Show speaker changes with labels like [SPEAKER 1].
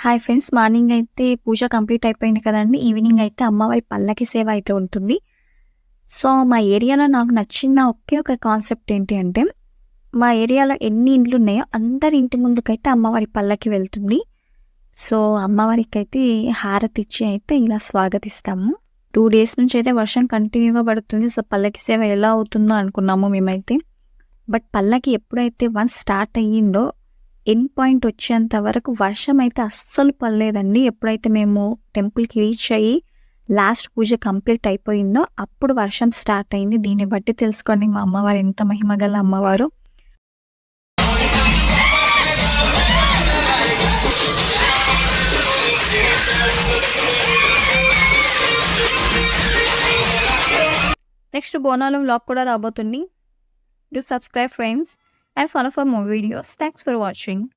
[SPEAKER 1] Hi friends! Morning అయితే పూజ complete అయిపోయింది కదండీ! ఈవినింగ్ అయితే అమ్మవారి పల్లకి సేవ అయితే ఉంటుంది. సో, మా ఏరియాలో నాకు నచ్చిన ఒకే ఒక కాన్సెప్ట్ ఏంటి అంటే, మా ఏరియాలో ఎన్ని ఇండ్లున్నాయో అందరి ఇంటి ముందుకైతే అమ్మవారి పల్లకి వెళ్తుంది. సో, అమ్మవారికైతే హారతిచ్చి అయితే ఇలా స్వాగతిస్తాము. 2 డేస్ నుంచి అయితే వర్షం కంటిన్యూగా పడుతుంది. సో, పల్లకి సేవ ఎలా అవుతుందో అనుకున్నాము మేమైతే. బట్ పల్లకి ఎప్పుడైతే వన్స్ స్టార్ట్ అయ్యిందో ఎండ్ పాయింట్ వచ్చేంత వరకు వర్షం అయితే అస్సలు పడలేదండి. ఎప్పుడైతే మేము టెంపుల్‌కి రీచ్ అయ్యి లాస్ట్ పూజ కంప్లీట్ అయిపోయిందో అప్పుడు వర్షం స్టార్ట్ అయింది. దీన్ని బట్టి తెలుసుకోండి మా అమ్మవారు ఎంత మహిమగల అమ్మవారో. నెక్స్ట్ బోనాలు వ్లాగ్ కూడా రాబోతుంది. Do subscribe friends and follow for more videos. Thanks for watching.